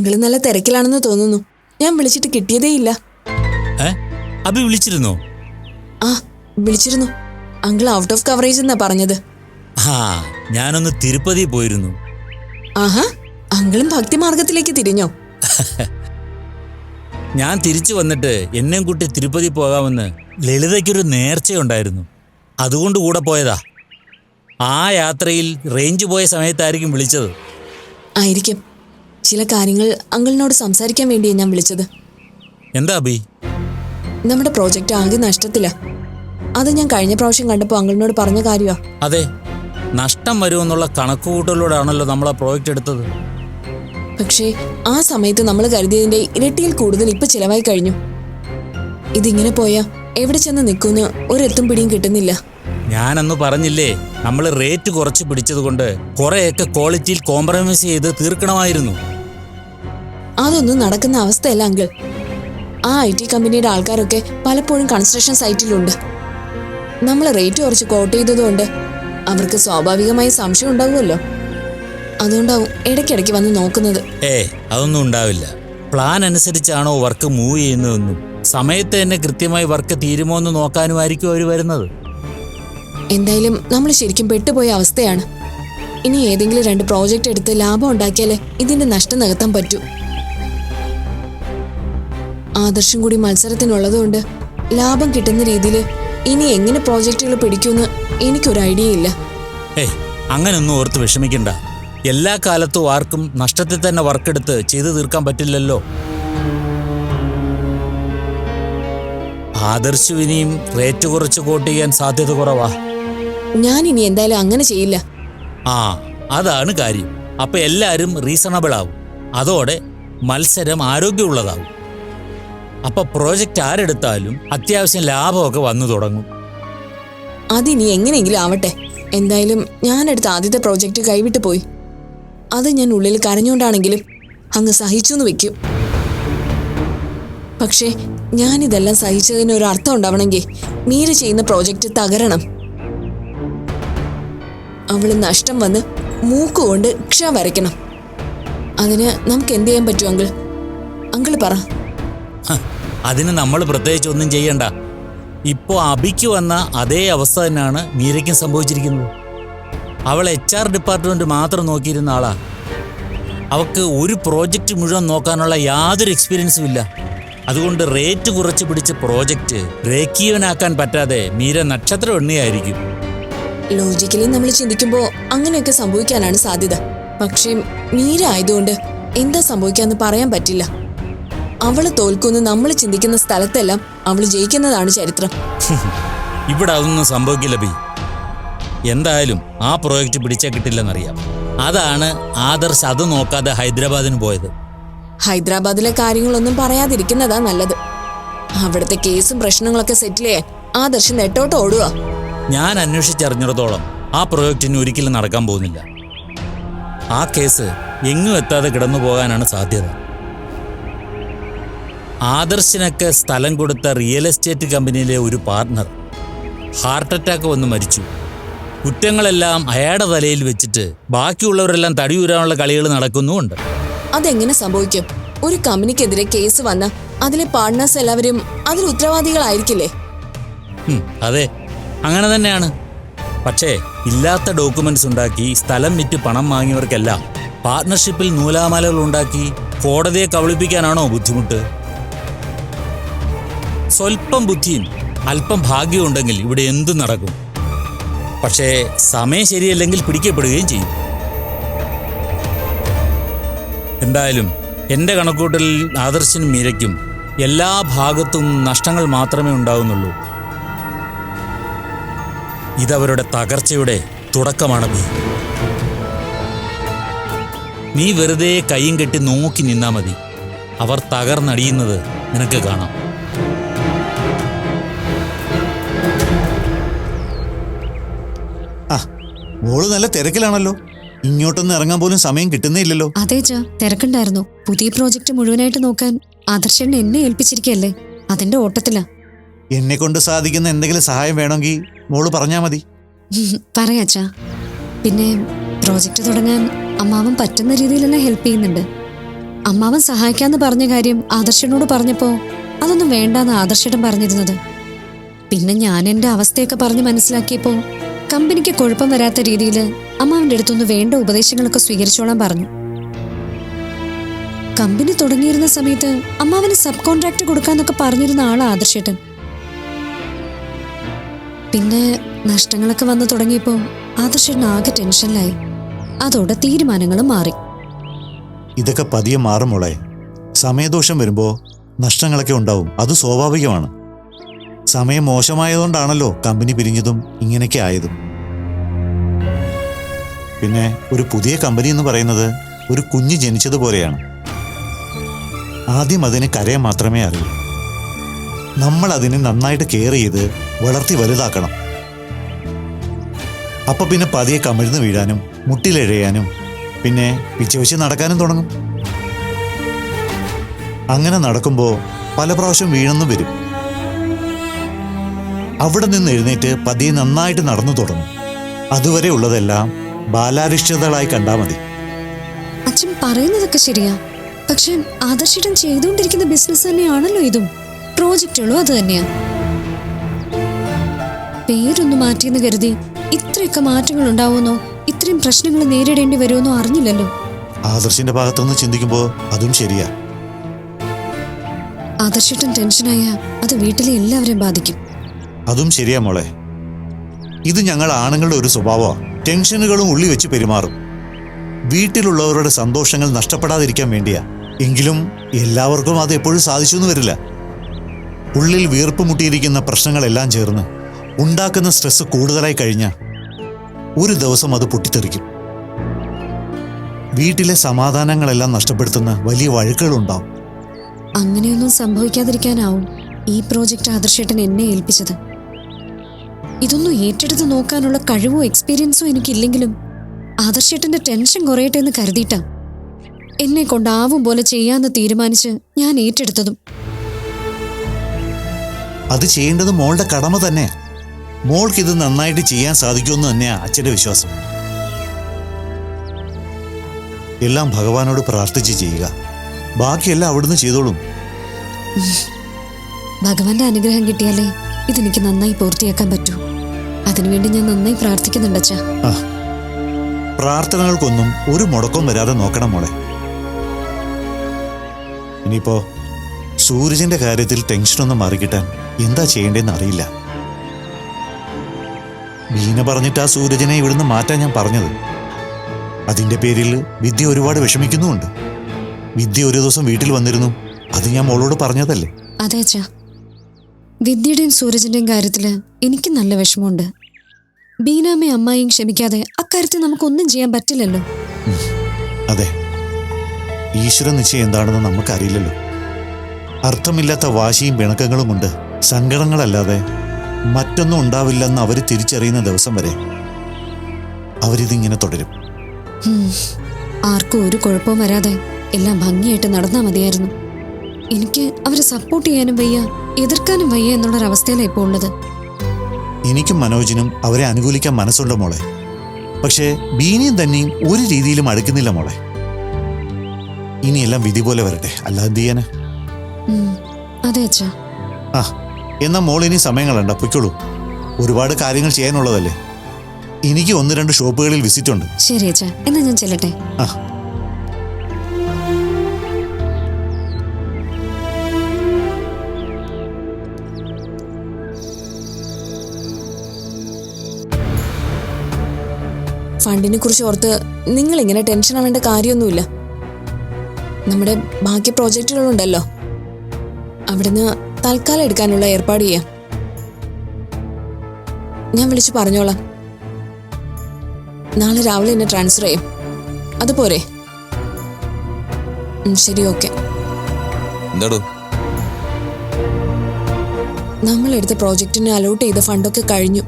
Uncle നല്ല തിരക്കിലാണെന്ന് തോന്നുന്നു. ഞാൻ വിളിച്ചിട്ട് കിട്ടിയതേയില്ല. അഭി വിളിച്ചിരുന്നോ? ആ, വിളിച്ചിരുന്നു. അങ്കിൾ ഔട്ട് ഓഫ് കവറേജ് എന്നാ പറഞ്ഞത്. ഞാനൊന്ന് തിരുപ്പതി പോയിരുന്നു. ആഹാ, അങ്കിളും ഭക്തിമാർഗത്തിലേക്ക് തിരിഞ്ഞോ? ഞാൻ തിരിച്ചു വന്നിട്ട് എന്നെയും കൂട്ടി തിരുപ്പതി പോകാമെന്ന് ലളിതയ്ക്കൊരു നേർച്ചയുണ്ടായിരുന്നു. അതുകൊണ്ട് കൂടെ പോയതാ. ആ യാത്രയിൽ റേഞ്ച് പോയ സമയത്തായിരിക്കും വിളിച്ചത്. ആയിരിക്കും. ചില കാര്യങ്ങൾ അങ്കിളിനോട് സംസാരിക്കാൻ വേണ്ടിയാണ് ഞാൻ വിളിച്ചത്. എന്താ അഭി? നമ്മുടെ പ്രോജക്റ്റ് ആകെ നഷ്ടത്തില. അത് ഞാൻ കഴിഞ്ഞ പ്രാവശ്യം കണ്ടപ്പോൾ അങ്കിളിനോട് പറഞ്ഞ കാര്യമാ. അതെ, നഷ്ടം വരുമെന്നുള്ള കണക്കുകൂട്ടലോടാണല്ലോ നമ്മൾ ആ പ്രോജക്റ്റ് എടുത്തത്. പക്ഷേ ആ സമയത്ത് നമ്മൾ കരുതിയതിന്റെ ഇരട്ടിയിൽ കൂടുതൽ ഇപ്പൊ ചിലവായി കഴിഞ്ഞു. ഇതിങ്ങനെ പോയാ എവിടെ ചെന്ന് നിൽക്കുമെന്ന് ഒരെത്തും പിടിയും കിട്ടുന്നില്ല. ഞാനന്ന് പറഞ്ഞില്ലേ, നമ്മൾ റേറ്റ് കുറച്ച് പിടിച്ചത് കൊണ്ട് കുറെയൊക്കെ ക്വാളിറ്റിയിൽ കോംപ്രമൈസ് ചെയ്ത് തീർക്കണമായിരുന്നു. അതൊന്നും നടക്കുന്ന അവസ്ഥയല്ല അങ്കിൾ. ആ IT കമ്പനിയുടെ ആൾക്കാരൊക്കെ പലപ്പോഴും കൺസ്ട്രക്ഷൻ സൈറ്റിലുണ്ട്. നമ്മൾ റേറ്റ് കുറച്ച് കോട്ട് ചെയ്തതുകൊണ്ട് അവർക്ക് സ്വാഭാവികമായി സംശയം ഉണ്ടാവുമല്ലോ. അതുകൊണ്ടാവും ഇടയ്ക്കിടയ്ക്ക് വന്ന് നോക്കുന്നത്. അതൊന്നും ഉണ്ടാവില്ല. പ്ലാൻ അനുസരിച്ചാണോ വർക്ക് മൂവ് ചെയ്യുന്നതെന്നും സമയത്ത് തന്നെ കൃത്യമായി വർക്ക് തീരുമോ എന്ന് നോക്കാനുമായിരിക്കും അവർ വരുന്നത്. എന്തായാലും നമ്മൾ ശരിക്കും പെട്ടുപോയ അവസ്ഥയാണ്. ഇനി ഏതെങ്കിലും 2 പ്രോജക്റ്റ് എടുത്ത് ലാഭം ഉണ്ടാക്കിയാലേ ഇതിന്റെ നഷ്ടം നികത്താൻ പറ്റൂ. ആദർശം കൂടി മത്സരത്തിനുള്ളതുകൊണ്ട് ലാഭം കിട്ടുന്ന രീതിയിൽ ഇനി എങ്ങനെ പ്രോജക്റ്റുകൾ പിടിക്കുമെന്ന് എനിക്കൊരു ഐഡിയ ഇല്ല. അങ്ങനൊന്നും ഓർത്ത് വിഷമിക്കണ്ട. എല്ലാ കാലത്തും ആർക്കും നഷ്ടത്തിൽ തന്നെ വർക്കെടുത്ത് ചെയ്തു തീർക്കാൻ പറ്റില്ലല്ലോ. ആദർശ് ഇനിയും റേറ്റ് കുറച്ച് കോട്ട് ചെയ്യാൻ സാധ്യത കുറവാ. ഞാൻ ഇനി എന്തായാലും അങ്ങനെ ചെയ്യില്ല. അതാണ് കാര്യം. അപ്പൊ എല്ലാരും റീസണബിൾ ആവും. അതോടെ മത്സരം ആരോഗ്യമുള്ളതാവും. അപ്പൊ പ്രോജക്റ്റ് ആരെടുത്താലും അത്യാവശ്യം ലാഭമൊക്കെ വന്നു തുടങ്ങും. അതിനി എങ്ങനെയെങ്കിലും ആവട്ടെ. എന്തായാലും ഞാനെടുത്ത ആദ്യത്തെ പ്രോജക്റ്റ് കൈവിട്ടു പോയി. അത് ഞാൻ ഉള്ളിൽ കരഞ്ഞുകൊണ്ടാണെങ്കിലും അങ്ങ് സഹിച്ചു വെക്കും. പക്ഷേ ഞാനിതെല്ലാം സഹിച്ചതിന് ഒരു അർത്ഥം ഉണ്ടാവണമെങ്കിൽ മീര ചെയ്യുന്ന പ്രോജക്റ്റ് തകരണം. അവള് നഷ്ടം വന്ന് മൂക്കുകൊണ്ട് ക്ഷ വരയ്ക്കണം. അതിന് നമുക്ക് എന്ത് ചെയ്യാൻ പറ്റും അങ്കിൾ? അങ്കിൾ പറ. അതിന് നമ്മൾ പ്രത്യേകിച്ച് ഒന്നും ചെയ്യണ്ട. ഇപ്പോ അഭിക്ക് വന്ന അതേ അവസ്ഥ തന്നെയാണ് മീരയ്ക്കും സംഭവിച്ചിരിക്കുന്നത്. അവൾ HR ഡിപ്പാർട്ട്മെന്റ് മാത്രം നോക്കിയിരുന്ന ആളാ. അവൾക്ക് ഒരു പ്രോജക്റ്റ് മുഴുവൻ നോക്കാനുള്ള യാതൊരു എക്സ്പീരിയൻസും ഇല്ല. അതുകൊണ്ട് റേറ്റ് കുറച്ച് പിടിച്ച പ്രോജക്റ്റ് ബ്രേക്ക് ഈവൻ ആക്കാൻ പറ്റാതെ മീര നക്ഷത്ര എണ്ണയായിരിക്കും. ലോജിക്കലി നമ്മൾ ചിന്തിക്കുമ്പോൾ അങ്ങനെയൊക്കെ സംഭവിക്കാനാണ് സാധ്യത. പക്ഷേ മീര ആയതുകൊണ്ട് എന്താ സംഭവിക്കാന്ന് പറയാൻ പറ്റില്ല. അവള് തോൽക്കുമെന്ന് നമ്മൾ ചിന്തിക്കുന്ന സ്ഥലത്തെല്ലാം അവള് ജയിക്കുന്നതാണ് ചരിത്രം. ഇവിടെ അതൊന്നും സംഭവിക്കില്ല ബി. എന്തായാലും ആ പ്രോജക്റ്റ് പിടിച്ചാൽ കിട്ടില്ലെന്നറിയാം. അതാണ് ആദർശ് അത് നോക്കാതെ ഹൈദരാബാദിന് പോയത്. ഹൈദരാബാദിലെ കാര്യങ്ങളൊന്നും പറയാതിരിക്കുന്നതാ നല്ലത്. അവിടുത്തെ കേസും പ്രശ്നങ്ങളൊക്കെ സെറ്റിൽ ചെയ്യാൻ ആദർശ് നെട്ടോട്ട് ഓടുക. ഞാൻ അന്വേഷിച്ചറിഞ്ഞിടത്തോളം ആ പ്രോജക്റ്റിന് ഒരിക്കലും നടക്കാൻ പോകുന്നില്ല. ആ കേസ് എങ്ങും എത്താതെ കിടന്നു പോകാനാണ് സാധ്യത. ആദർശിനൊക്കെ സ്ഥലം കൊടുത്ത റിയൽ എസ്റ്റേറ്റ് കമ്പനിയിലെ ഒരു പാർട്ണർ ഹാർട്ട് അറ്റാക്ക് വന്ന് മരിച്ചു. കുറ്റങ്ങളെല്ലാം അയാളുടെ തലയിൽ വെച്ചിട്ട് ബാക്കിയുള്ളവരെല്ലാം തടിയൂരാനുള്ള കളികൾ നടക്കുന്നുമുണ്ട്. അതെങ്ങനെ സംഭവിക്കും? ഒരു കമ്പനിക്കെതിരെ കേസ് വന്ന അതിലെ പാർട്ട്നേഴ്സ് എല്ലാവരും അതിൽ ഉത്തരവാദികളായിരിക്കില്ലേ? അതെ, അങ്ങനെ തന്നെയാണ്. പക്ഷേ ഇല്ലാത്ത ഡോക്യുമെന്റ്സ് ഉണ്ടാക്കി സ്ഥലം വിറ്റ് പണം വാങ്ങിയവർക്കെല്ലാം പാർട്ട്ണർഷിപ്പിൽ നൂലാമാലകൾ ഉണ്ടാക്കി കോടതിയെ കബളിപ്പിക്കാനാണോ ബുദ്ധിമുട്ട്? സ്വല്പം ബുദ്ധിയും അല്പം ഭാഗ്യവും ഉണ്ടെങ്കിൽ ഇവിടെ എന്തും നടക്കും. പക്ഷേ സമയം ശരിയല്ലെങ്കിൽ പിടിക്കപ്പെടുകയും ചെയ്യും. എന്തായാലും എൻ്റെ കണക്കൂട്ടലിൽ ആദർശിനും മീരയ്ക്കും എല്ലാ ഭാഗത്തും നഷ്ടങ്ങൾ മാത്രമേ ഉണ്ടാകുന്നുള്ളൂ. ഇതവരുടെ തകർച്ചയുടെ തുടക്കമാണ്. നീ വെറുതെ കൈയും കെട്ടി നോക്കി നിന്നാ മതി. അവർ തകർന്നടിയുന്നത് നിനക്ക് കാണാം. മോള് നല്ല തിരക്കിലാണല്ലോ. ഇങ്ങോട്ടൊന്നും ഇറങ്ങാൻ പോലും സമയം കിട്ടുന്നേ ഇല്ലല്ലോ. അതെ ചാ, തിരക്കുണ്ടായിരുന്നു. പുതിയ പ്രോജക്റ്റ് മുഴുവനായിട്ട് നോക്കാൻ ആദർശൻ എന്നെ ഏൽപ്പിച്ചിരിക്കല്ലേ, അതിന്റെ ഓട്ടത്തിലാ. എന്നെ കൊണ്ട് സാധിക്കുന്ന എന്തെങ്കിലും സഹായം വേണമെങ്കിൽ മോള് പറഞ്ഞാ മതി. പറയാച്ചാ. പിന്നെ പ്രോജക്റ്റ് തുടങ്ങാൻ അമ്മാവൻ പറ്റുന്ന രീതിയിലെല്ലാം ഹെൽപ്പ് ചെയ്യുന്നുണ്ട്. അമ്മാവൻ സഹായിക്കാന്ന് പറഞ്ഞ കാര്യം ആദർശനോട് പറഞ്ഞപ്പോ അതൊന്നും വേണ്ടാന്ന് ആദർശേട്ടൻ പറഞ്ഞിരുന്നത്. പിന്നെ ഞാൻ എന്റെ അവസ്ഥയൊക്കെ പറഞ്ഞ് മനസ്സിലാക്കിയപ്പോ കമ്പനിക്ക് കുഴപ്പം വരാത്ത രീതിയിൽ അമ്മാവന്റെ അടുത്തൊന്ന് വേണ്ട ഉപദേശങ്ങളൊക്കെ സ്വീകരിച്ചോളാൻ പറഞ്ഞു. കമ്പനി തുടങ്ങിയിരുന്ന സമയത്ത് അമ്മാവന് സബ് കോൺട്രാക്ട് കൊടുക്കാന്നൊക്കെ പറഞ്ഞിരുന്ന ആളാ ആദർശേട്ടൻ. പിന്നെ നഷ്ടങ്ങളൊക്കെ വന്നു തുടങ്ങിയപ്പോ ആദർശേട്ടൻ ആകെ ടെൻഷനിലായി. അതോടെ തീരുമാനങ്ങളും മാറി. ഇതൊക്കെ പതിയെ മാറും മോളെ. സമയദോഷം വരുമ്പോ നഷ്ടങ്ങളൊക്കെ ഉണ്ടാവും, അത് സ്വാഭാവികമാണ്. സമയം മോശമായതുകൊണ്ടാണല്ലോ കമ്പനി പിരിഞ്ഞതും ഇങ്ങനെയൊക്കെ ആയതും. പിന്നെ ഒരു പുതിയ കമ്പനി എന്ന് പറയുന്നത് ഒരു കുഞ്ഞ് ജനിച്ചതുപോലെയാണ്. ആദ്യം അതിന് കരയാൻ മാത്രമേ അറിയൂ. നമ്മൾ അതിനെ നന്നായിട്ട് കെയർ ചെയ്ത് വളർത്തി വലുതാക്കണം. അപ്പൊ പിന്നെ പതിയെ കമിഴ്ന്ന് വീഴാനും മുട്ടിലെഴയാനും പിന്നെ പിച്ചവെച്ച് നടക്കാനും തുടങ്ങും. അങ്ങനെ നടക്കുമ്പോൾ പല പ്രാവശ്യം വീണെന്നും വരും. അവിടെ നിന്ന് എഴുന്നേറ്റ് പതിയെ നന്നായിട്ട് നടന്നു തുടങ്ങും. അതുവരെ ഉള്ളതെല്ലാം ബാലാരിഷ്ടതകളായി കണ്ടാൽ മതി. അച്ഛൻ പറയുന്നതൊക്കെ ശരിയാ. പക്ഷെ ആദർശേട്ടൻ ചെയ്തുകൊണ്ടിരിക്കുന്ന ബിസിനസ് തന്നെയാണല്ലോ ഇതും. പ്രോജക്റ്റുകളും അത് തന്നെയാ. പേരൊന്ന് മാറ്റിയെന്ന് കരുതി ഇത്രയൊക്കെ മാറ്റങ്ങൾ ഉണ്ടാവുമെന്നോ ഇത്രയും പ്രശ്നങ്ങൾ നേരിടേണ്ടി വരുമെന്നോ അറിഞ്ഞില്ലല്ലോ. ആദർശിന്റെ ഭാഗത്തുനിന്ന് ചിന്തിക്കുമ്പോൾ അതും ശരിയാ. ആദർശേട്ടൻ ടെൻഷനായ അത് വീട്ടിലെ എല്ലാവരെയും ബാധിക്കും. അതും ശരിയാ മോളെ. ഇത് ഞങ്ങൾ ആണുങ്ങളുടെ ഒരു സ്വഭാവമാണ്. ടെൻഷനുകളും ഉള്ളി വെച്ച് പെരുമാറും. വീട്ടിലുള്ളവരുടെ സന്തോഷങ്ങൾ നഷ്ടപ്പെടാതിരിക്കാൻ വേണ്ടിയാ. എങ്കിലും എല്ലാവർക്കും അത് എപ്പോഴും സാധിച്ചു എന്ന് വരില്ല. ഉള്ളിൽ വീർപ്പ് മുട്ടിയിരിക്കുന്ന പ്രശ്നങ്ങളെല്ലാം ചേർന്ന് ഉണ്ടാക്കുന്ന സ്ട്രെസ് കൂടുതലായി കഴിഞ്ഞാൽ ഒരു ദിവസം അത് പൊട്ടിത്തെറിക്കും. വീട്ടിലെ സമാധാനങ്ങളെല്ലാം നഷ്ടപ്പെടുത്തുന്ന വലിയ വഴക്കുകളുണ്ടാവും. അങ്ങനെയൊന്നും സംഭവിക്കാതിരിക്കാനാവും ഈ പ്രോജക്റ്റ് ആദർശേട്ടൻ എന്നെ ഏൽപ്പിച്ചത്. ഇതൊന്നും ഏറ്റെടുത്ത് നോക്കാനുള്ള കഴിവോ എക്സ്പീരിയൻസോ എനിക്കില്ലെങ്കിലും ആദർശേട്ടന്റെ ടെൻഷൻ കുറയട്ടെ എന്ന് കരുതിയിട്ടാ എന്നെ കൊണ്ടാവും പോലെ ചെയ്യാന്ന് തീരുമാനിച്ച് ഞാൻ ഏറ്റെടുത്തതും. അത് ചെയ്യേണ്ടത് മോളുടെ കടമ തന്നെയാ. മോൾക്ക് ഇത് നന്നായിട്ട് ചെയ്യാൻ സാധിക്കുമെന്ന് തന്നെയാ അച്ഛന്റെ വിശ്വാസം. എല്ലാം ഭഗവാനോട് പ്രാർത്ഥിച്ച് ചെയ്യുക. ബാക്കിയെല്ലാം അവിടുന്ന് ചെയ്തോളും. ഭഗവാന്റെ അനുഗ്രഹം കിട്ടിയാലേ ഇതെനിക്ക് നന്നായി പൂർത്തിയാക്കാൻ പറ്റൂ. അതിനുവേണ്ടി ഞാൻ നന്നായി പ്രാർത്ഥിക്കുന്നുണ്ട് അച്ഛാ. പ്രാർത്ഥനകൾക്കൊന്നും ഒരു മുടക്കം വരാതെ നോക്കണം മോളെ. ഇനിയിപ്പോ സൂരജിന്റെ കാര്യത്തിൽ ടെൻഷനൊന്നും മാറിക്കിട്ടാൻ എന്താ ചെയ്യേണ്ടതെന്ന് അറിയില്ല. വീണ പറഞ്ഞിട്ട് ആ സൂരജിനെ ഇവിടുന്ന് മാറ്റാൻ ഞാൻ പറഞ്ഞത്. അതിന്റെ പേരിൽ വിദ്യ ഒരുപാട് വിഷമിക്കുന്നുമുണ്ട്. വിദ്യ ഒരു ദിവസം വീട്ടിൽ വന്നിരുന്നു. അത് ഞാൻ മോളോട് പറഞ്ഞതല്ലേ. അതെ അച്ഛാ, വിദ്യയുടെയും സൂരജിന്റെയും കാര്യത്തില് എനിക്ക് നല്ല വിഷമമുണ്ട്. ബീനാമ്മയും അമ്മായിയും ക്ഷമിക്കാതെ അക്കാര്യത്തിൽ നമുക്കൊന്നും ചെയ്യാൻ പറ്റില്ലല്ലോ. അതെ, ഈശ്വര നിശ്ചയം എന്താണെന്ന് നമുക്കറിയില്ലല്ലോ. അർത്ഥമില്ലാത്ത വാശിയും പിണക്കങ്ങളും കൊണ്ട് സങ്കടങ്ങളല്ലാതെ മറ്റൊന്നും ഉണ്ടാവില്ലെന്ന് അവർ തിരിച്ചറിയുന്ന ദിവസം വരെ അവരിതിങ്ങനെ തുടരും. ആർക്കും ഒരു കുഴപ്പവും വരാതെ എല്ലാം ഭംഗിയായിട്ട് നടന്നാ മതിയായിരുന്നു. എനിക്ക് അവരെ സപ്പോർട്ട് ചെയ്യാനും വയ്യ, എതിർക്കാനും വയ്യ എന്നുള്ളൊരവസ്ഥയിലാണ് ഇപ്പോൾ ഉള്ളത്. എനിക്കും മനോജിനും അവരെ അനുകൂലിക്കാൻ മനസ്സുണ്ട് മോളെ. പക്ഷേ ബീനിയും തന്നെയും ഒരു രീതിയിലും അടുക്കുന്നില്ല മോളെ. ഇനിയെല്ലാം വിധി പോലെ വരട്ടെ, അല്ലാതെ എന്ത് ചെയ്യാന്. അതെ അച്ഛാ. ആ എന്നാ മോൾ ഇനി സമയം കളണ്ട, പൊയ്ക്കോളൂ. ഒരുപാട് കാര്യങ്ങൾ ചെയ്യാനുള്ളതല്ലേ. എനിക്ക് 1-2 ഷോപ്പുകളിൽ വിസിറ്റ് ഉണ്ട്. ശരി അച്ഛാ, എന്നാ ഞാൻ ചെല്ലട്ടെ. ആ ഫണ്ടിനെ കുറിച്ച് ഓർത്ത് നിങ്ങൾ ഇങ്ങനെ ടെൻഷൻ ആവേണ്ട കാര്യമൊന്നുമില്ല. നമ്മുടെ ബാക്കി പ്രോജക്റ്റുകളുണ്ടല്ലോ, അവിടുന്ന് തൽക്കാലം എടുക്കാനുള്ള ഏർപ്പാട് ചെയ്യാം. ഞാൻ വിളിച്ചു പറഞ്ഞോളാം. നാളെ രാവിലെ എന്നെ ട്രാൻസ്ഫർ ചെയ്യും. അതുപോരെ? ശരി, ഓക്കെ. നമ്മളെടുത്ത പ്രോജക്റ്റിന് അലോട്ട് ചെയ്ത ഫണ്ടൊക്കെ കഴിഞ്ഞു.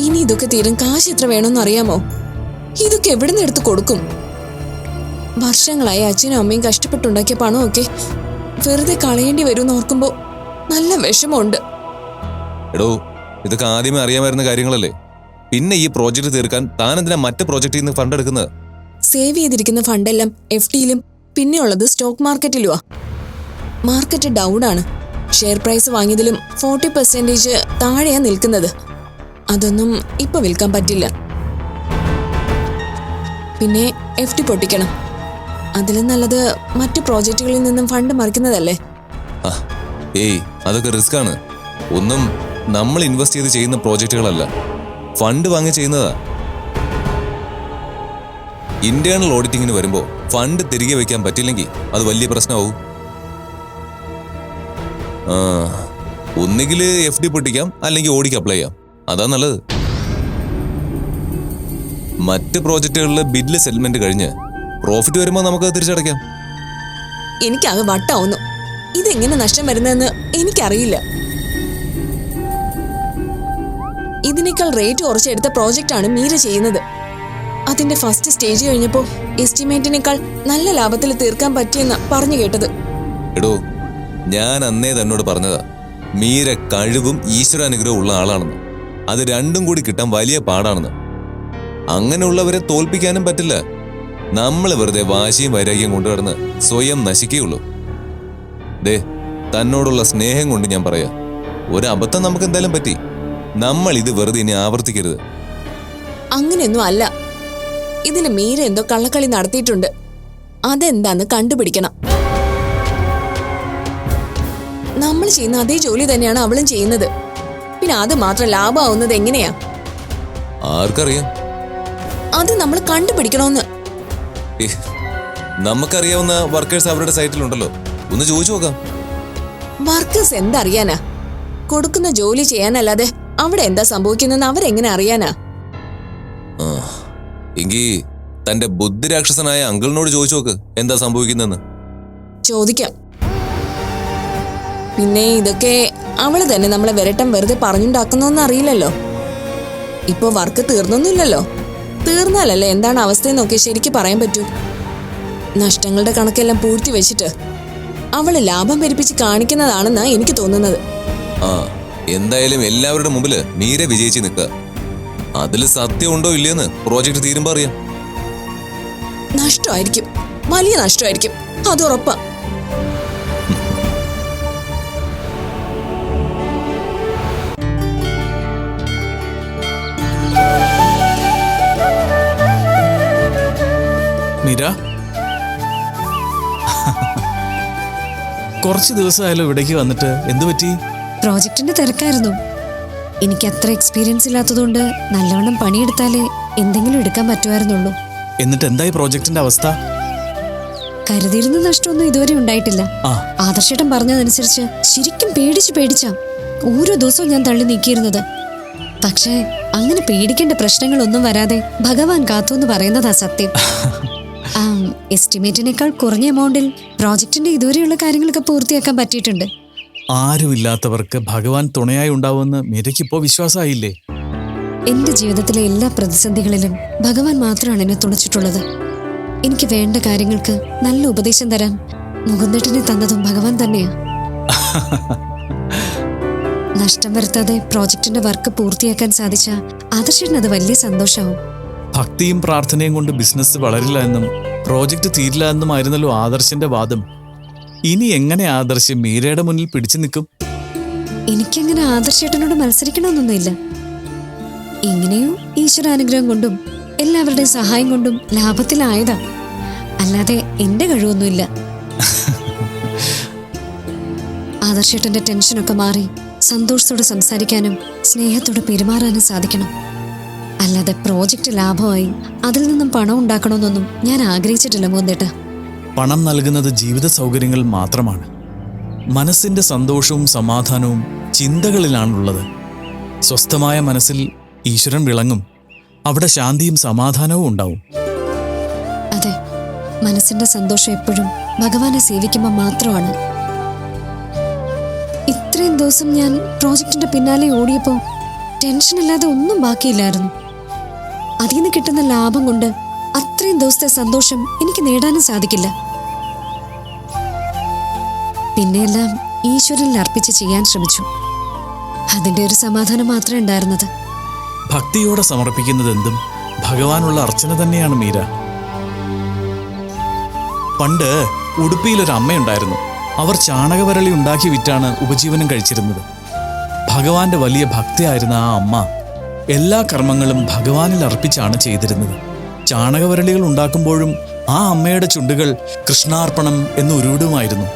ഇനി ഇതൊക്കെ തീരും കാശ് എത്ര വേണമെന്ന് അറിയാമോ? ഇതൊക്കെ എവിടെ നിന്ന് എടുത്ത് കൊടുക്കും? വർഷങ്ങളായി അച്ഛനും അമ്മയും കഷ്ടപ്പെട്ടുണ്ടാക്കിയ പണമൊക്കെ വെറുതെ കളയേണ്ടി വരുമെന്ന് ഓർക്കുമ്പോ നല്ല വിഷമമുണ്ട്. എടോ, ഇതൊക്കെ ആദ്യമേ അറിയാമായിരുന്ന കാര്യങ്ങളല്ലേ. പിന്നെ ഈ പ്രോജക്റ്റ് തീർക്കാൻ താൻ എന്തിനാ മറ്റു പ്രോജക്റ്റിൽ നിന്ന് ഫണ്ട് എടുക്കുന്നത്? സേവ് ചെയ്തിരിക്കുന്ന ഫണ്ടെല്ലാം FD-യിലും പിന്നെയുള്ളത് സ്റ്റോക്ക് മാർക്കറ്റിലുവാ. മാർക്കറ്റ് ഡൗൺ ആണ്. ഷെയർ പ്രൈസ് വാങ്ങിയതിലും 40% താഴെയാ നിൽക്കുന്നത്. അതൊന്നും ഇപ്പൊ വിൽക്കാൻ പറ്റില്ല. പിന്നെ FD പൊട്ടിക്കണം. അതിലും നല്ലത് മറ്റു പ്രോജക്റ്റുകളിൽ നിന്നും ഫണ്ട് മറിക്കുന്നതല്ലേ. ഏയ് അതൊക്കെ റിസ്ക് ആണ്. ഒന്നും നമ്മൾ ഇൻവെസ്റ്റ് ചെയ്ത് ചെയ്യുന്ന പ്രോജക്റ്റുകളല്ല, ഫണ്ട് വാങ്ങി ചെയ്യുന്നതാ. ഇന്റേണൽ ഓഡിറ്റിങ്ങിന് വരുമ്പോൾ ഫണ്ട് തിരികെ വെക്കാൻ പറ്റില്ലെങ്കിൽ അത് വലിയ പ്രശ്നമാവും. ഒന്നുകിൽ FD പൊട്ടിക്കാം, അല്ലെങ്കിൽ ഓഡിക്ക് അപ്ലൈ ചെയ്യാം. അതാ നല്ലത്. മറ്റ് പ്രോജക്റ്റുകളിൽ ബിഡില് സെറ്റിൽമെന്റ് കഴിഞ്ഞ് പ്രോഫിറ്റ് വരുമ്പോൾ നമുക്ക് തിരിച്ചടയ്ക്കാം. എനിക്കാകെ വട്ടാവുന്നു. ഇതെങ്ങനെ നഷ്ടം വരുന്നതെന്ന് എനിക്കറിയില്ല. ഇതിനേക്കാൾ റേറ്റ് കുറച്ചെടുത്ത പ്രോജക്റ്റാണ് മീര ചെയ്യുന്നത്. അതിന്റെ ഫസ്റ്റ് സ്റ്റേജ് കഴിഞ്ഞപ്പോൾ എസ്റ്റിമേറ്റിനേക്കാൾ നല്ല ലാഭത്തിൽ തീർക്കാൻ പറ്റിയെന്ന് പറഞ്ഞു കേട്ടത്. എടോ, ഞാൻ അന്നേ തന്നോട് പറഞ്ഞതാ, മീര കഴിവും ഈശ്വരാനുഗ്രഹവും ഉള്ള ആളാണെന്ന്. അത് രണ്ടും കൂടി കിട്ടാൻ വലിയ പാടാണെന്ന്. അങ്ങനെയുള്ളവരെ തോൽപ്പിക്കാനും പറ്റില്ല. നമ്മൾ വെറുതെ വാശിയും വൈരാഗ്യം കൊണ്ടുവരുന്ന് സ്വയം നശിക്കുകയുള്ളൂ. ദേ, തന്നോടുള്ള സ്നേഹം കൊണ്ട് ഞാൻ പറയാ, ഒരബദ്ധം നമുക്ക് എന്തായാലും പറ്റി. നമ്മൾ ഇത് വെറുതെ ഇനി ആവർത്തിക്കരുത്. അങ്ങനെയൊന്നും അല്ല. ഇതിന് മീര എന്തോ കള്ളക്കളി നടത്തിയിട്ടുണ്ട്. അതെന്താന്ന് കണ്ടുപിടിക്കണം. നമ്മൾ ചെയ്യുന്ന അതേ ജോലി തന്നെയാണ് അവളും ചെയ്യുന്നത്. പിന്നെ അത് മാത്രം ലാഭമാവുന്നത് എങ്ങനെയാ? ആർക്കറിയാം? അത് നമ്മൾ കണ്ടുപിടിക്കണമെന്ന്. നമുക്കറിയാവുന്ന വർക്കേഴ്സ് അവരുടെ സൈറ്റിലുണ്ടല്ലോ, ഒന്ന് ചോദിച്ചു നോക്കാം. വർക്കേഴ്സ് എന്തറിയാനാ? കൊടുക്കുന്ന ജോലി ചെയ്യാനല്ലാതെ അവിടെ എന്താ സംഭവിക്കുന്നെന്ന് അവരെങ്ങനെ അറിയാനാ? എങ്കി തന്റെ ബുദ്ധിരാക്ഷസനായ അങ്കിളിനോട് ചോദിച്ചു നോക്ക് എന്താ സംഭവിക്കുന്നെന്ന്. ചോദിക്കാം. പിന്നെ ഇതൊക്കെ അവള് തന്നെ നമ്മളെ വിരട്ടം വെറുതെ പറഞ്ഞുണ്ടാക്കുന്നൊന്നും അറിയില്ലല്ലോ. ഇപ്പൊ വർക്ക് തീർന്നൊന്നുമില്ലല്ലോ. തീർന്നാലല്ലേ എന്താണ് അവസ്ഥയെന്നൊക്കെ ശരിക്കും പറയാൻ പറ്റൂ. നഷ്ടങ്ങളുടെ കണക്കെല്ലാം പൂഴ്ത്തി വെച്ചിട്ട് അവള് ലാഭം പെരുപ്പിച്ച് കാണിക്കുന്നതാണെന്നാ എനിക്ക് തോന്നുന്നത്. എന്തായാലും എല്ലാവരുടെ മുമ്പില് മീര വിജയിച്ച് നിൽക്കുക. അതിൽ സത്യമുണ്ടോ ഇല്ലയെന്ന് പ്രോജക്ട് തീരുമ്പോ അറിയാം. നഷ്ടമായിരിക്കും, വലിയ നഷ്ടമായിരിക്കും, അത് ഉറപ്പാ. മീര, കുറച്ച് ദിവസമായാലും ഇവിടേക്ക് വന്നിട്ട് എന്തു പറ്റി? പ്രോജക്റ്റിന്റെ തിരക്കായിരുന്നു. എനിക്ക് അത്ര എക്സ്പീരിയൻസ് ഇല്ലാത്തതുകൊണ്ട് നല്ലവണ്ണം പണിയെടുത്താലേ എന്തെങ്കിലും എടുക്കാൻ പറ്റുമായിരുന്നുള്ളൂ. എന്നിട്ട് എന്തായി പ്രോജക്റ്റിന്റെ അവസ്ഥ? കരുതിയിരുന്ന നഷ്ടമൊന്നും ഇതുവരെ ഉണ്ടായിട്ടില്ല. ആദർശേട്ടൻ പറഞ്ഞതനുസരിച്ച് ശരിക്കും പേടിച്ചാ ഓരോ ദിവസവും ഞാൻ തള്ളി നീക്കിയിരുന്നത്. പക്ഷേ അങ്ങനെ പേടിക്കേണ്ട പ്രശ്നങ്ങളൊന്നും വരാതെ ഭഗവാൻ കാത്തു എന്ന് പറയുന്നതാ സത്യം. എസ്റ്റിമേറ്റിനേക്കാൾ കുറഞ്ഞ എമൗണ്ടിൽ പ്രോജക്റ്റിന്റെ ഇതുവരെയുള്ള കാര്യങ്ങളൊക്കെ പൂർത്തിയാക്കാൻ പറ്റിയിട്ടുണ്ട്. ആരുമില്ലാത്തവർക്ക് ഭഗവാൻ തുണയായി ഉണ്ടാവുമെന്ന് മീരയ്ക്കിപ്പോ വിശ്വാസമായില്ലേ? എന്റെ ജീവിതത്തിലെ എല്ലാ പ്രതിസന്ധികളിലും ഭഗവാൻ മാത്രമാണ് എന്നെ തുണച്ചിട്ടുള്ളത്. എനിക്ക് വേണ്ട കാര്യങ്ങൾക്ക് നല്ല ഉപദേശം തരാൻ മുകുന്ദേട്ടനെ തന്നതും ഭഗവാൻ തന്നെയാ. നഷ്ടം വരുത്താതെ പ്രോജക്റ്റിന്റെ വർക്ക് പൂർത്തിയാക്കാൻ സാധിച്ച ആദർശേട്ടന് അത് വലിയ സന്തോഷമാവും. ഭക്തിയും പ്രാർത്ഥനയും കൊണ്ട് ബിസിനസ് വളരില്ല എന്നും പ്രോജക്റ്റ് തീരില്ല എന്നുമായിരുന്നല്ലോ ആദർശന്റെ വാദം. ഇനി എങ്ങനെ ആദർശ് മീരയുടെ മുന്നിൽ പിടിച്ചു നിൽക്കും? എനിക്കങ്ങനെ ആദർശേട്ടനോട് മത്സരിക്കണമെന്നൊന്നുമില്ല. എങ്ങനെയോ ഈശ്വരാനുഗ്രഹം കൊണ്ടും എല്ലാവരുടെയും സഹായം കൊണ്ടും ലാഭത്തിലായതാ, അല്ലാതെ എന്റെ കഴിവൊന്നുമില്ല. ആദർശേട്ടന്റെ ടെൻഷനൊക്കെ മാറി സന്തോഷത്തോടെ സംസാരിക്കാനും സ്നേഹത്തോടെ പെരുമാറാനും സാധിക്കണം. അല്ലാതെ പ്രോജക്റ്റ് ലാഭമായി അതിൽ നിന്നും പണം ഉണ്ടാക്കണമെന്നൊന്നും ഞാൻ ആഗ്രഹിച്ചിട്ടില്ല മോന്തേട്ട. പണം നൽകുന്നത് ജീവിത സൗകര്യങ്ങൾ മാത്രമാണ്. മനസ്സിന്റെ സന്തോഷവും സമാധാനവും ചിന്തകളിലാണുള്ളത്. സ്വസ്ഥമായ മനസ്സിൽ ഈശ്വരൻ വിളങ്ങും. അവിടെ ശാന്തിയും സമാധാനവും ഉണ്ടാവും. അതെ, മനസ്സിന്റെ സന്തോഷം എപ്പോഴും ഭഗവാനെ സേവിക്കുമ്പോൾ മാത്രമാണ്. ഇത്രയും ദിവസം ഞാൻ പ്രോജക്റ്റിന്റെ പിന്നാലെ ഓടിയപ്പോൾ ടെൻഷനില്ലാതെ ഒന്നും ബാക്കിയില്ലായിരുന്നു. അതിൽ നിന്ന് കിട്ടുന്ന ലാഭം കൊണ്ട് അത്രയും ദിവസത്തെ സന്തോഷം എനിക്ക് നേടാനും സാധിക്കില്ല. പിന്നെയെല്ലാം ഈശ്വരനിൽ അർപ്പിച്ച് ചെയ്യാൻ ശ്രമിച്ചു. അതിന്റെ ഒരു സമാധാനം മാത്രമേ ഉണ്ടായിരുന്നത്. ഭക്തിയോടെ സമർപ്പിക്കുന്നത് എന്തും ഭഗവാനുള്ള അർച്ചന തന്നെയാണ് മീര. പണ്ട് ഉടുപ്പിയിലൊരു അമ്മയുണ്ടായിരുന്നു. അവർ ചാണകവരളി ഉണ്ടാക്കി വിറ്റാണ് ഉപജീവനം കഴിച്ചിരുന്നത്. ഭഗവാന്റെ വലിയ ഭക്തിയായിരുന്ന ആ അമ്മ എല്ലാ കർമ്മങ്ങളും ഭഗവാനിൽ അർപ്പിച്ചാണ് ചെയ്തിരുന്നത്. ചാണകവരളികൾ ഉണ്ടാക്കുമ്പോഴും ആ അമ്മയുടെ ചുണ്ടുകൾ കൃഷ്ണാർപ്പണം എന്ന് ഉരുവിടുമായിരുന്നു.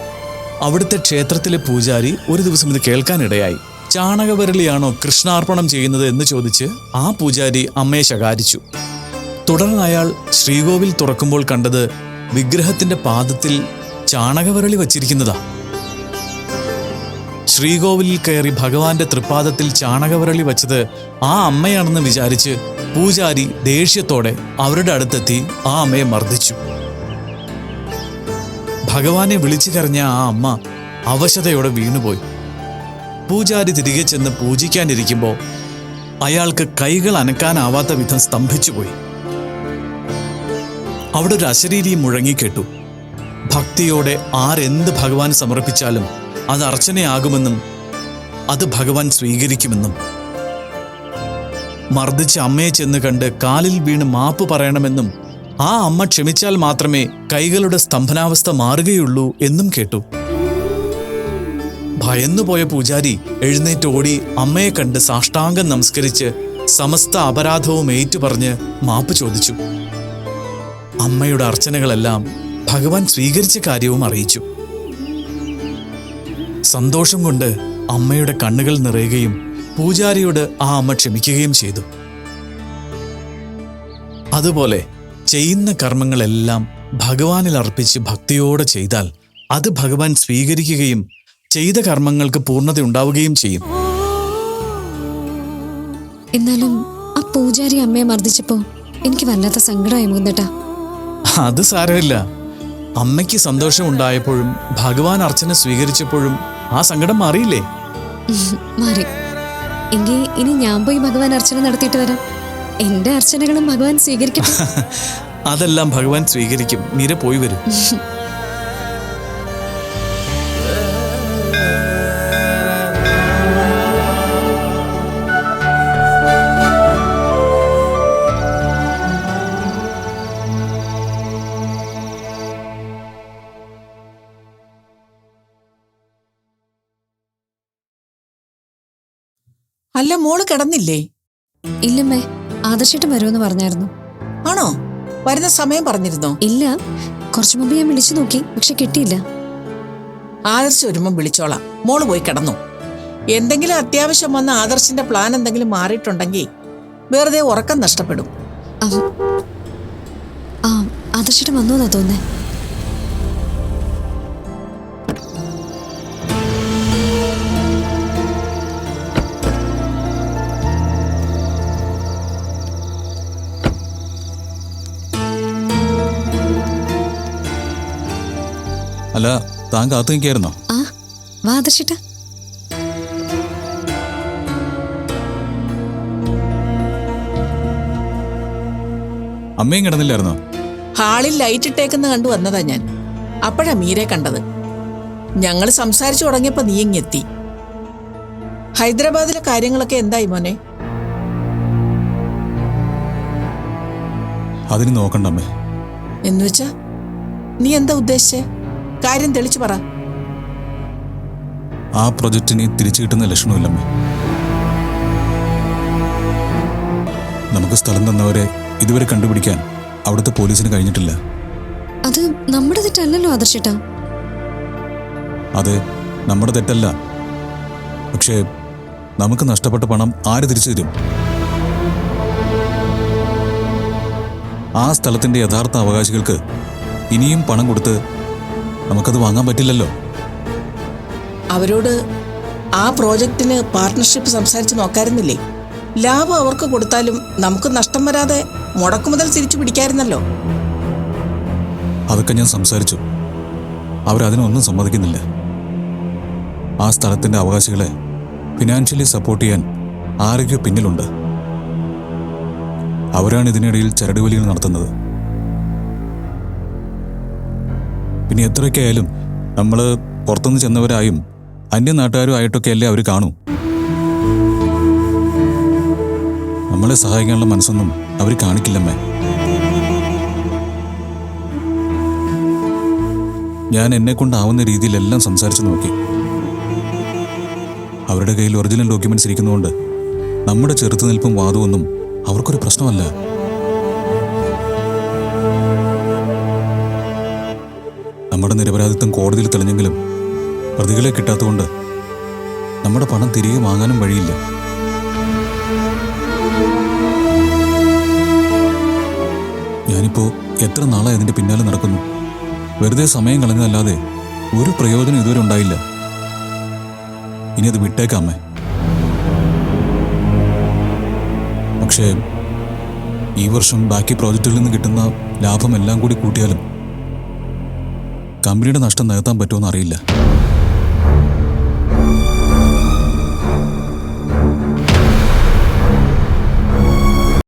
അവിടുത്തെ ക്ഷേത്രത്തിലെ പൂജാരി ഒരു ദിവസം ഇത് കേൾക്കാനിടയായി. ചാണകവരളിയാണോ കൃഷ്ണാർപ്പണം ചെയ്യുന്നത് എന്ന് ചോദിച്ച് ആ പൂജാരി അമ്മയെ ശകാരിച്ചു. തുടർന്ന് അയാൾ ശ്രീകോവിൽ തുറക്കുമ്പോൾ കണ്ടത് വിഗ്രഹത്തിന്റെ പാദത്തിൽ ചാണകവരളി വച്ചിരിക്കുന്നതാ. ശ്രീകോവിലിൽ കയറി ഭഗവാന്റെ തൃപ്പാദത്തിൽ ചാണകവരളി വച്ചത് ആ അമ്മയാണെന്ന് വിചാരിച്ച് പൂജാരി ദേഷ്യത്തോടെ അവരുടെ അടുത്തെത്തി ആ അമ്മയെ മർദ്ദിച്ചു. ഭഗവാനെ വിളിച്ചു കരഞ്ഞ ആ അമ്മ അവശതയോടെ വീണുപോയി. പൂജാരി തിരികെ ചെന്ന് പൂജിക്കാനിരിക്കുമ്പോൾ അയാൾക്ക് കൈകൾ അനക്കാനാവാത്ത വിധം സ്തംഭിച്ചുപോയി. അവിടെ ഒരു അശരീരി മുഴങ്ങിക്കേട്ടു. ഭക്തിയോടെ ആരെന്ത് ഭഗവാൻ സമർപ്പിച്ചാലും അത് അർച്ചനയാകുമെന്നും അത് ഭഗവാൻ സ്വീകരിക്കുമെന്നും. മർദ്ദിച്ച അമ്മയെ ചെന്ന് കണ്ട് കാലിൽ വീണ് മാപ്പ് പറയണമെന്നും ആ അമ്മ ക്ഷമിച്ചാൽ മാത്രമേ കൈകളുടെ സ്തംഭനാവസ്ഥ മാറുകയുള്ളൂ എന്നും കേട്ടു. ഭയന്നുപോയ പൂജാരി എഴുന്നേറ്റ് ഓടി അമ്മയെ കണ്ട് സാഷ്ടാംഗം നമസ്കരിച്ച് സമസ്ത അപരാധവും ഏറ്റുപറഞ്ഞ് മാപ്പ് ചോദിച്ചു. അമ്മയുടെ അർച്ചനകളെല്ലാം ഭഗവാൻ സ്വീകരിച്ച കാര്യവും അറിയിച്ചു. സന്തോഷം കൊണ്ട് അമ്മയുടെ കണ്ണുകൾ നിറയുകയും പൂജാരിയോട് ആ അമ്മ ക്ഷമിക്കുകയും ചെയ്തു. അതുപോലെ ചെയ്യുന്ന കർമ്മങ്ങളെല്ലാം ഭഗവാനിൽ അർപ്പിച്ച് ഭക്തിയോടെ ചെയ്താൽ അത് ഭഗവാൻ സ്വീകരിക്കുകയും ചെയ്ത കർമ്മങ്ങൾക്ക് പൂർണ്ണത ഉണ്ടാവുകയും ചെയ്യും. എന്നാലും ആ പൂജാരി അമ്മയെ മർദ്ദിച്ചപ്പോ എനിക്ക് വല്ലാത്ത സങ്കടമായി മുകുന്ദേട്ടാ. അത് സാരമില്ല. അമ്മയ്ക്ക് സന്തോഷം ഉണ്ടായപ്പോഴും ഭഗവാൻ അർച്ചന സ്വീകരിച്ചപ്പോഴും ആ സങ്കടം മാറിയില്ലേ? മാറി. എങ്കിൽ ഇനി ഞാൻ പോയി ഭഗവാൻ അർച്ചന നടത്തിയിട്ട് വരാം. എന്റെ അർച്ചനകളും ഭഗവാൻ സ്വീകരിക്കട്ടെ. അതെല്ലാം ഭഗവാൻ സ്വീകരിക്കും. മീര പോയി വരും. അല്ല, മോള് കിടന്നില്ലേ? ഇല്ലമ്മേ, ആദർശേട്ടൻ വരുമെന്ന് പറഞ്ഞായിരുന്നു. ആണോ? വരുന്ന സമയം പറഞ്ഞിരുന്നോ? ഇല്ല, കുറച്ചു മുമ്പ് ഞാൻ വിളിച്ചു നോക്കി, പക്ഷെ കിട്ടിയില്ല. ആദർശ് വരുമ്പം വിളിച്ചോളാം. മോള് പോയി കിടന്നു. എന്തെങ്കിലും അത്യാവശ്യം വന്ന ആദർശിന്റെ പ്ലാൻ എന്തെങ്കിലും മാറിയിട്ടുണ്ടെങ്കിൽ വെറുതെ ഉറക്കം നഷ്ടപ്പെടും. ആദർശേട്ടൻ വന്നോന്നാ തോന്നേ. അല്ല, താൻ കാത്തു നിൽക്കായിരുന്നോ? ആ വാ ആദർശേട്ടാ. അമ്മയും കിടന്നില്ലായിരുന്നോ? ഹാളിൽ ലൈറ്റ് ഇട്ടേക്കെന്ന് കണ്ടു വന്നതാ ഞാൻ. അപ്പോഴാ മീരെ കണ്ടത്. ഞങ്ങൾ സംസാരിച്ചു തുടങ്ങിയപ്പോ നീ ഇങ്ങെത്തി. ഹൈദരാബാദിലെ കാര്യങ്ങളൊക്കെ എന്തായി മോനെ? അതിന് നോക്കണ്ടമ്മേ. എന്നുവെച്ചാ നീ എന്താ ഉദ്ദേശിച്ചേ? കാര്യം തെളിച്ചു പറ. ആ പ്രൊജക്റ്റിന് തിരിച്ചു കിട്ടുന്ന ലക്ഷണമില്ലമ്മേ. നമുക്ക് സ്ഥലം തന്നവരെ ഇതുവരെ കണ്ടുപിടിക്കാൻ അവിടുത്തെ പോലീസിന് കഴിഞ്ഞിട്ടില്ല. അത് നമ്മുടെ തെറ്റല്ലല്ലോ ആദർശേട്ടാ. അത് നമ്മുടെ തെറ്റല്ല. പക്ഷേ നമുക്ക് നഷ്ടപ്പെട്ട പണം ആര് തിരിച്ചു തരും? ആ സ്ഥലത്തിന്റെ യഥാർത്ഥ അവകാശികൾക്ക് ഇനിയും പണം കൊടുത്ത് നമുക്കത് വാങ്ങാൻ പറ്റില്ലല്ലോ. അവരോട് ആ പ്രോജക്റ്റിന് പാർട്ട്ണർഷിപ്പ് സംസാരിച്ച് നോക്കായിരുന്നില്ലേ? ലാഭം അവർക്ക് കൊടുത്താലും നമുക്ക് നഷ്ടം വരാതെ മുടക്കുമുതൽ തിരിച്ചു പിടിക്കായിരുന്നല്ലോ. അതൊക്കെ ഞാൻ സംസാരിച്ചു. അവരതിനൊന്നും സമ്മതിക്കുന്നില്ല. ആ സ്ഥലത്തിന്റെ അവകാശികളെ ഫിനാൻഷ്യലി സപ്പോർട്ട് ചെയ്യാൻ ആരൊക്കെയോ പിന്നിലുണ്ട്. അവരാണ് ഇതിനിടയിൽ ചരടുവലികൾ നടത്തുന്നത്. പിന്നെ എത്രയൊക്കെ ആയാലും നമ്മൾ പുറത്തുനിന്ന് ചെന്നവരായും അന്യനാട്ടുകാരും ആയിട്ടൊക്കെ അല്ലേ അവർ കാണൂ. നമ്മളെ സഹായിക്കാനുള്ള മനസ്സൊന്നും അവർ കാണിക്കില്ലമ്മേ. ഞാൻ എന്നെ കൊണ്ടാവുന്ന രീതിയിലെല്ലാം സംസാരിച്ചു നോക്കി. അവരുടെ കയ്യിൽ ഒറിജിനൽ ഡോക്യുമെന്റ്സ് ഇരിക്കുന്നതുകൊണ്ട് നമ്മുടെ ചെറുത്തുനിൽപ്പും വാദമൊന്നും അവർക്കൊരു പ്രശ്നമല്ല. നമ്മുടെ നിരപരാധിത്വം കോടതിയിൽ തെളിഞ്ഞെങ്കിലും പ്രതികളെ കിട്ടാത്തതുകൊണ്ട് നമ്മുടെ പണം തിരികെ വാങ്ങാനും വഴിയില്ല. ഞാനിപ്പോ എത്ര നാളായി അതിന്റെ പിന്നാലെ നടക്കുന്നു. വെറുതെ സമയം കളഞ്ഞതല്ലാതെ ഒരു പ്രയോജനം ഇതുവരെ ഉണ്ടായില്ല. ഇനി അത് വിട്ടേക്കാമേ. പക്ഷേ ഈ വർഷം ബാക്കി പ്രോജക്റ്റിൽ നിന്ന് കിട്ടുന്ന ലാഭം എല്ലാം കൂടി കൂട്ടിയാലും കമ്പനിയുടെ നഷ്ടം നികത്താൻ പറ്റുമെന്ന് അറിയില്ല.